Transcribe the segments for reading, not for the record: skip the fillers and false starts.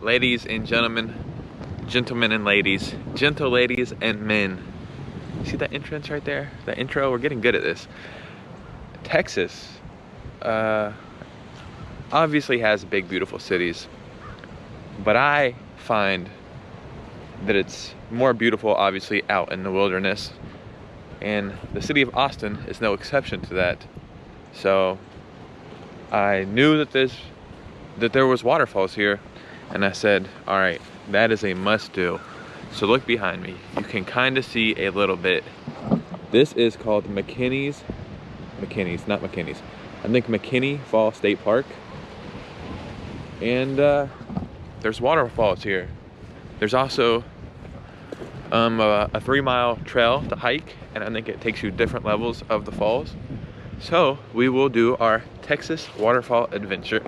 Ladies and gentlemen, gentlemen and ladies, gentle ladies and men. See that entrance right there? That intro? We're getting good at this. Texas obviously has big, beautiful cities, but I find that it's more beautiful, obviously, out in the wilderness. And the city of Austin is no exception to that. So I knew that there was waterfalls here. And I said, all right, that is a must do. So look behind me. You can kind of see a little bit. This is called McKinney Falls State Park. And there's waterfalls here. There's also a 3-mile trail to hike. And I think it takes you different levels of the falls. So we will do our Texas waterfall adventure.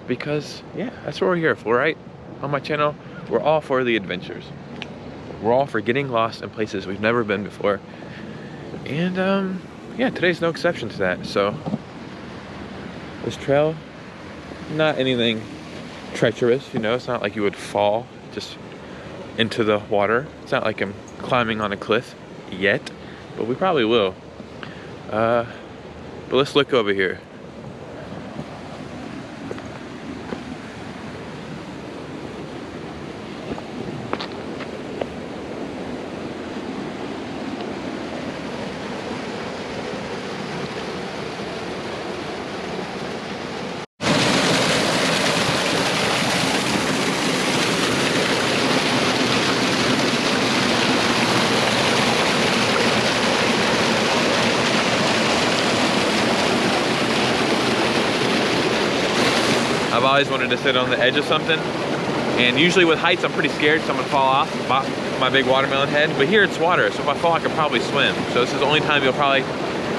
Because yeah, that's what we're here for, right? On my channel, we're all for the adventures. We're all for getting lost in places we've never been before. And yeah, today's no exception to that. So this trail, not anything treacherous, you know, it's not like you would fall just into the water. It's not like I'm climbing on a cliff yet, but we probably will. But let's look over here. I've always wanted to sit on the edge of something, and usually with heights I'm pretty scared someone fall off my big watermelon head, but here it's water, so if I fall I can probably swim. So this is the only time you'll probably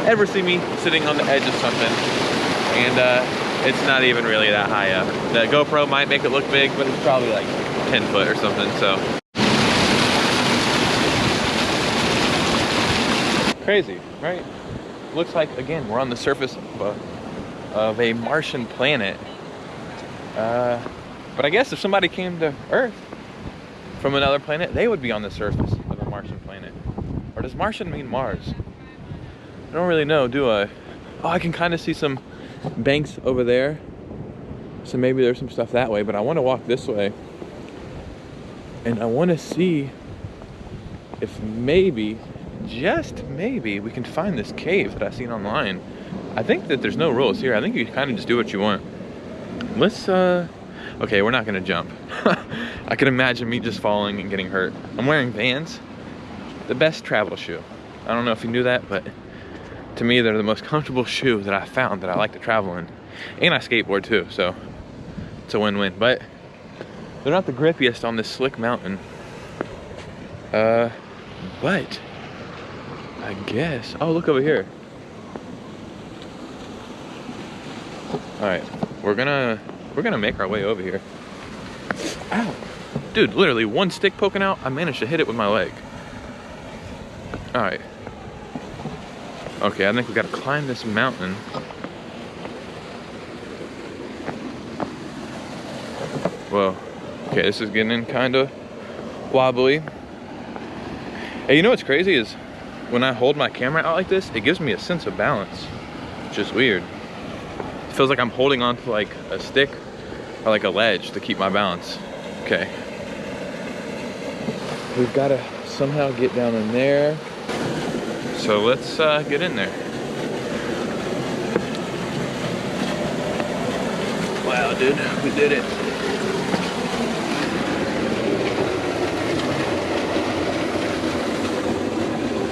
ever see me sitting on the edge of something, and it's not even really that high up. The GoPro might make it look big, but it's probably like 10 foot or something, so. Crazy, right? Looks like, again, we're on the surface of a Martian planet. But I guess if somebody came to Earth from another planet, they would be on the surface of a Martian planet. Or does Martian mean Mars? I don't really know, do I? Oh, I can kind of see some banks over there. So maybe there's some stuff that way, but I want to walk this way. And I want to see if maybe, just maybe, we can find this cave that I've seen online. I think that there's no rules here. I think you kind of just do what you want. Let's, okay, we're not gonna jump. I can imagine me just falling and getting hurt. I'm wearing Vans, the best travel shoe. I don't know if you knew that, but to me, they're the most comfortable shoe that I found that I like to travel in. And I skateboard too, so it's a win-win. But they're not the grippiest on this slick mountain. But I guess, oh, look over here. All right. We're gonna make our way over here. Ow! Dude, literally one stick poking out, I managed to hit it with my leg. Alright. Okay, I think we gotta climb this mountain. Whoa. Okay, this is getting kinda wobbly. Hey, you know what's crazy is when I hold my camera out like this, it gives me a sense of balance, which is weird. It feels like I'm holding on to like a stick or like a ledge to keep my balance. Okay. We've got to somehow get down in there. So let's get in there. Wow, dude, we did it.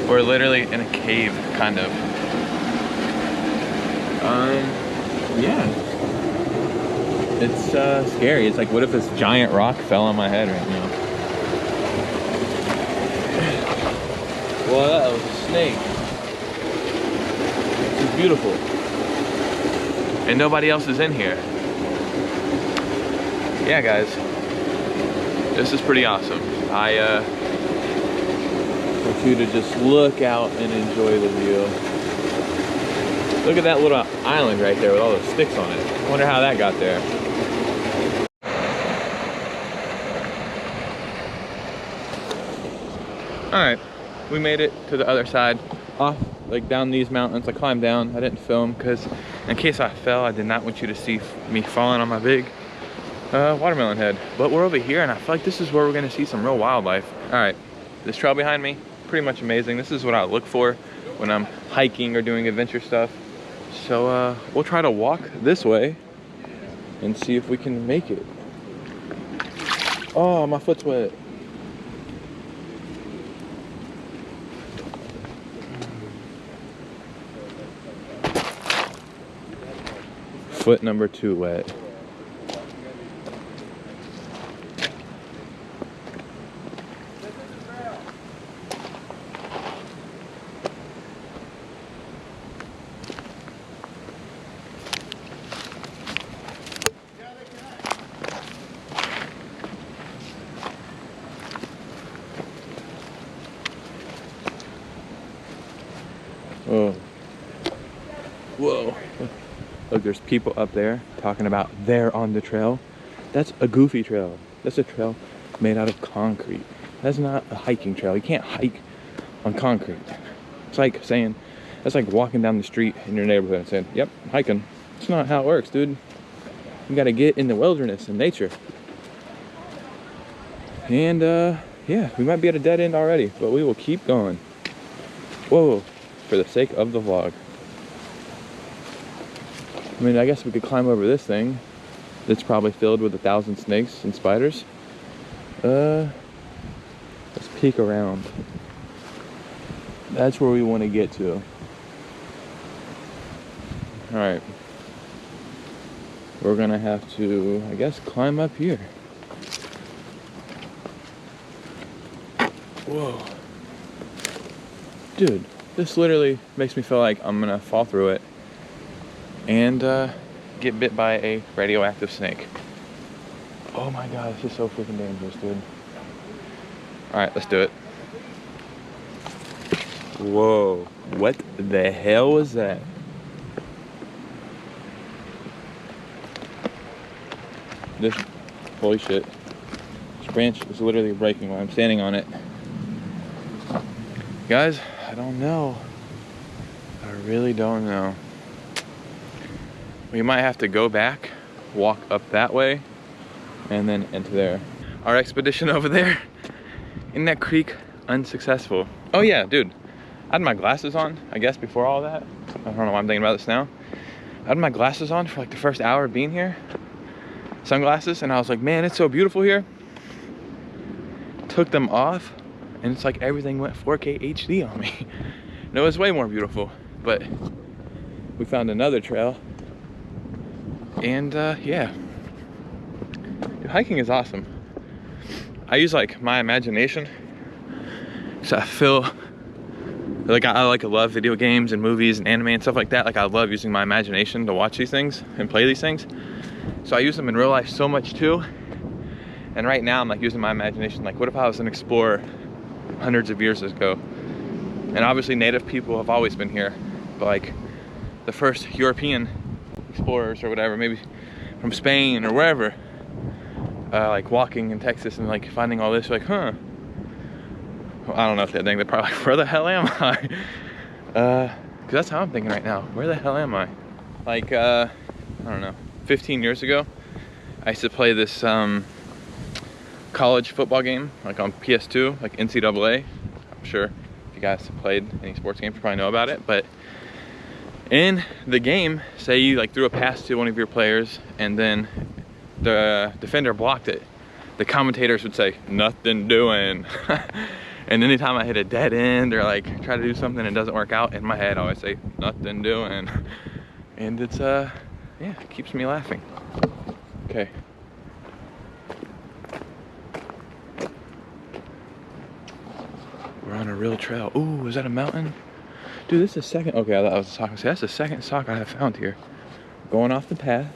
We're literally in a cave, kind of. Yeah. It's scary. It's like, what if this giant rock fell on my head right now? Well, that was a snake. This is beautiful. And nobody else is in here. Yeah, guys. This is pretty awesome. I want you to just look out and enjoy the view. Look at that little island right there with all those sticks on it. I wonder how that got there. All right, we made it to the other side, off like down these mountains. I climbed down. I didn't film because in case I fell, I did not want you to see me falling on my big watermelon head. But we're over here, and I feel like this is where we're gonna see some real wildlife. All right, this trail behind me, pretty much amazing. This is what I look for when I'm hiking or doing adventure stuff. So we'll try to walk this way and see if we can make it. Oh, my foot's wet. Foot number 2 wet. Oh. Whoa. Look, there's people up there talking about they're on the trail. That's a goofy trail. That's a trail made out of concrete. That's not a hiking trail. You can't hike on concrete. It's like saying, that's like walking down the street in your neighborhood and saying, yep, I'm hiking. That's not how it works, dude. You gotta get in the wilderness and nature. And yeah, we might be at a dead end already, but we will keep going. Whoa, for the sake of the vlog. I mean, I guess we could climb over this thing that's probably filled with 1,000 snakes and spiders. Let's peek around. That's where we want to get to. All right. We're gonna have to, I guess, climb up here. Whoa. Dude, this literally makes me feel like I'm gonna fall through it and get bit by a radioactive snake. Oh my god, this is so freaking dangerous, dude. Alright, let's do it. Whoa, what the hell was that? This, holy shit. This branch is literally breaking while I'm standing on it. Guys, I don't know. I really don't know. We might have to go back, walk up that way, and then into there. Our expedition over there in that creek, unsuccessful. Oh yeah, dude, I had my glasses on, I guess before all that. I don't know why I'm thinking about this now. I had my glasses on for like the first hour of being here. Sunglasses, and I was like, man, it's so beautiful here. Took them off, and it's like everything went 4K HD on me. No, it was way more beautiful, but we found another trail. And yeah, dude, hiking is awesome. I use like my imagination, so I feel like I love video games and movies and anime and stuff like that. Like I love using my imagination to watch these things and play these things. So I use them in real life so much too. And right now I'm like using my imagination. Like, what if I was an explorer hundreds of years ago? And obviously native people have always been here, but like the first European explorers or whatever, maybe from Spain or wherever, like walking in Texas and like finding all this, like, huh, well, I don't know if they think, they're probably like, where the hell am I? Because that's how I'm thinking right now. Where the hell am I? Like, I don't know, 15 years ago, I used to play this college football game, like on PS2, like NCAA. I'm sure if you guys have played any sports games, you probably know about it, but in the game, say you like threw a pass to one of your players and then the defender blocked it, the commentators would say, nothing doing. And anytime I hit a dead end or like try to do something and it doesn't work out, in my head I always say, nothing doing. And it's yeah, it keeps me laughing. Okay. We're on a real trail. Ooh, is that a mountain? Dude, this is the second, okay, I thought I was talking, so that's the second sock I have found here. Going off the path.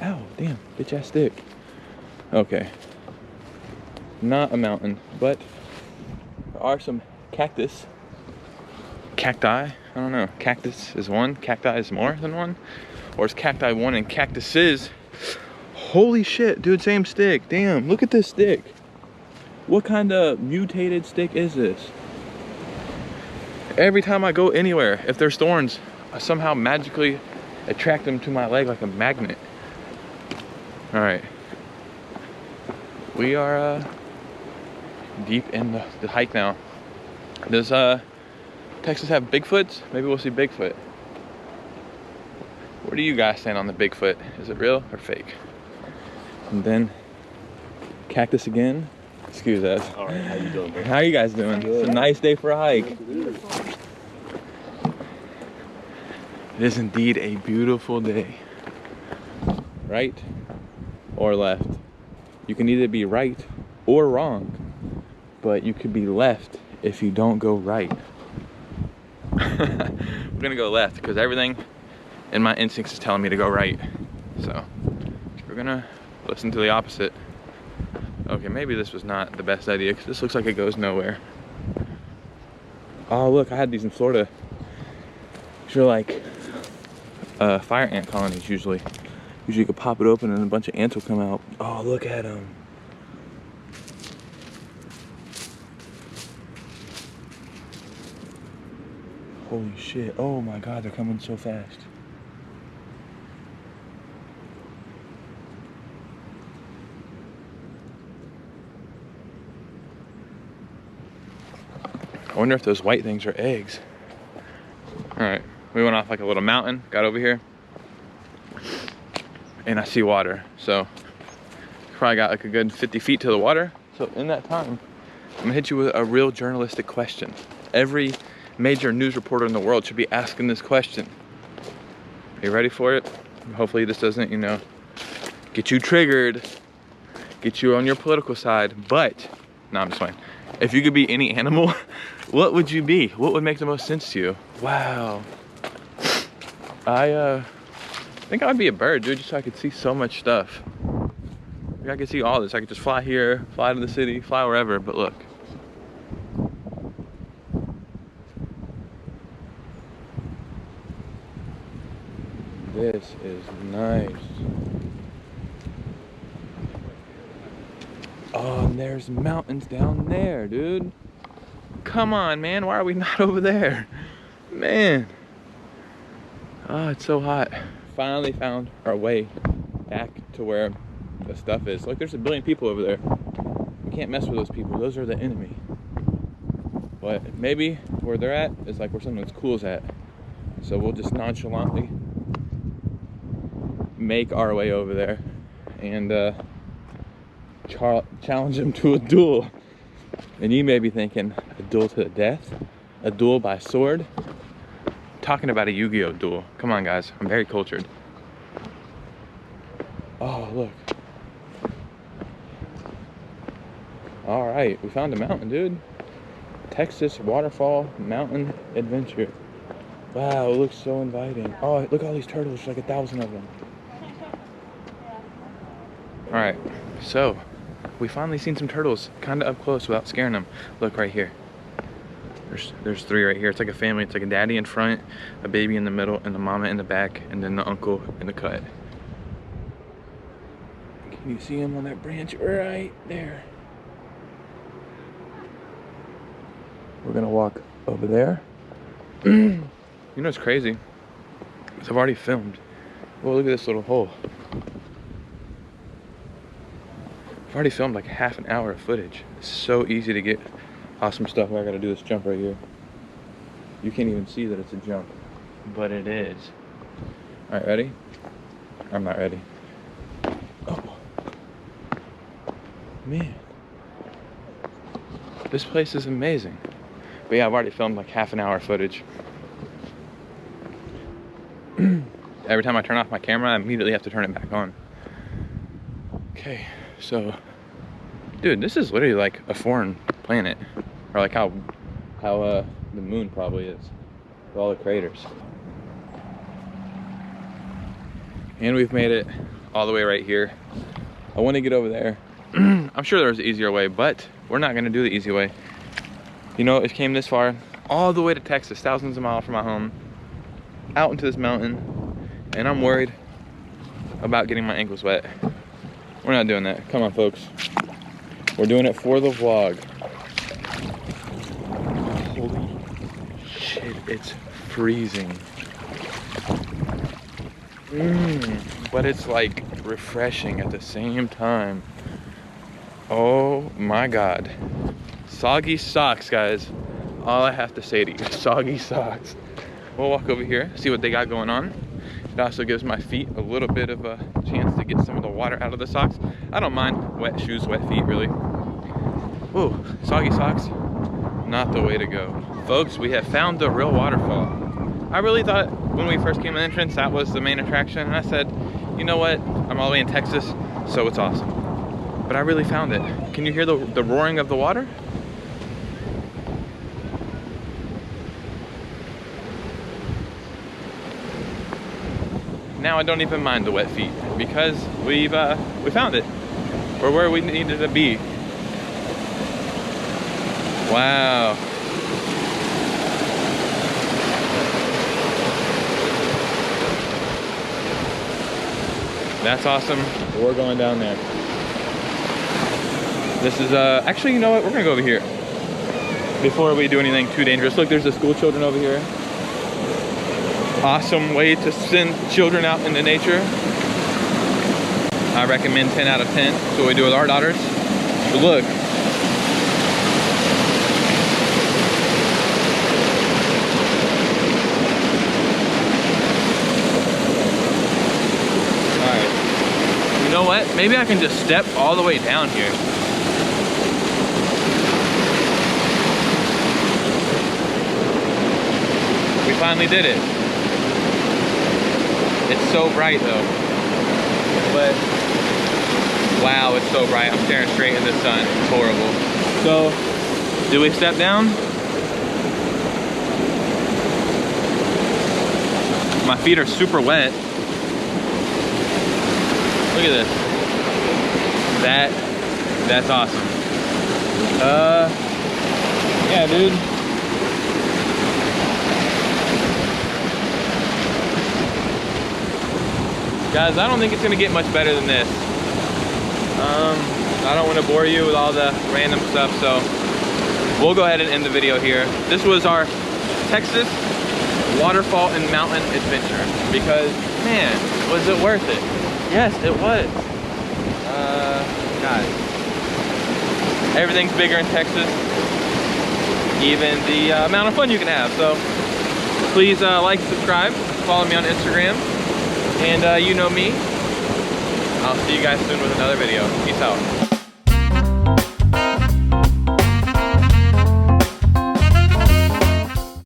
Ow, damn, bitch ass stick. Okay. Not a mountain, but there are some cactus. Cacti, I don't know. Cactus is one, cacti is more than one? Or is cacti one and cactuses? Holy shit, dude, same stick. Damn, look at this stick. What kind of mutated stick is this? Every time I go anywhere, if there's thorns, I somehow magically attract them to my leg like a magnet. All right. We are deep in the hike now. Does Texas have Bigfoots? Maybe we'll see Bigfoot. Where do you guys stand on the Bigfoot? Is it real or fake? And then cactus again. Excuse us. All right, how you doing, bro? How you guys doing? Good. It's a nice day for a hike. It is indeed a beautiful day. Right or left? You can either be right or wrong, but you could be left if you don't go right. We're gonna go left because everything in my instincts is telling me to go right. So we're gonna listen to the opposite. Okay, maybe this was not the best idea because this looks like it goes nowhere. Oh look, I had these in Florida. These are like fire ant colonies usually. Usually you could pop it open and a bunch of ants will come out. Oh, look at them. Holy shit. Oh my God, they're coming so fast. I wonder if those white things are eggs. All right, we went off like a little mountain, got over here, and I see water. So probably got like a good 50 feet to the water. So in that time, I'm gonna hit you with a real journalistic question. Every major news reporter in the world should be asking this question. Are you ready for it? Hopefully this doesn't, you know, get you triggered, get you on your political side, but, no, I'm just playing. If you could be any animal, what would you be? What would make the most sense to you? Wow. I think I would be a bird, dude, just so I could see so much stuff. Like I could see all this. I could just fly here, fly to the city, fly wherever, but look. This is nice. Oh, and there's mountains down there, dude. Come on, man. Why are we not over there? Man. Oh, it's so hot. Finally found our way back to where the stuff is. Look, there's a billion people over there. We can't mess with those people. Those are the enemy. But maybe where they're at is like where something that's cool is at. So we'll just nonchalantly make our way over there and challenge him to a duel. And you may be thinking, a duel to the death? A duel by sword? I'm talking about a Yu-Gi-Oh duel. Come on, guys. I'm very cultured. Oh, look. All right, we found a mountain, dude. Texas Waterfall Mountain Adventure. Wow, it looks so inviting. Oh, look at all these turtles. There's like 1,000 of them. All right, so we finally seen some turtles kind of up close without scaring them. Look right here. There's 3 right here. It's like a family. It's like a daddy in front, a baby in the middle, and the mama in the back, and then the uncle in the cut. Can you see him on that branch right there? We're gonna walk over there. You know what's crazy? Because I've already filmed. Well, look at this little hole. I've already filmed like half an hour of footage. It's so easy to get awesome stuff. I gotta do this jump right here. You can't even see that it's a jump, but it is. All right, ready? I'm not ready. Oh, man. This place is amazing. But yeah, I've already filmed like half an hour of footage. Every time I turn off my camera, I immediately have to turn it back on. Okay, so, dude, this is literally like a foreign planet. Or like how the moon probably is. With all the craters. And we've made it all the way right here. I want to get over there. I'm sure there's an easier way, but we're not gonna do the easy way. You know, it came this far, all the way to Texas, thousands of miles from my home, out into this mountain, and I'm worried about getting my ankles wet. We're not doing that. Come on, folks. We're doing it for the vlog. Holy shit, it's freezing. But it's like refreshing at the same time. Oh my God. Soggy socks, guys. All I have to say to you, soggy socks. We'll walk over here, see what they got going on. It also gives my feet a little bit of a chance to get some of the water out of the socks. I don't mind wet shoes, wet feet, really. Ooh, soggy socks, not the way to go. Folks, we have found the real waterfall. I really thought when we first came to the entrance, that was the main attraction. And I said, you know what? I'm all the way in Texas, so it's awesome. But I really found it. Can you hear the roaring of the water? Now I don't even mind the wet feet because we found it. We're where we needed to be. Wow. That's awesome. We're going down there. This is actually, you know what? We're gonna go over here before we do anything too dangerous. Look, there's the school children over here. Awesome way to send children out into nature. I recommend 10 out of 10. That's what we do with our daughters. But look. Alright. You know what? Maybe I can just step all the way down here. We finally did it. It's so bright though, but wow, it's so bright. I'm staring straight in the sun. It's horrible. So, do we step down? My feet are super wet. Look at this. That's awesome. Yeah, dude. Guys, I don't think it's gonna get much better than this. I don't want to bore you with all the random stuff, so we'll go ahead and end the video here. This was our Texas waterfall and mountain adventure because, man, was it worth it? Yes, it was. Guys, everything's bigger in Texas, even the amount of fun you can have. So please like, subscribe, follow me on Instagram. And you know me. I'll see you guys soon with another video. Peace out.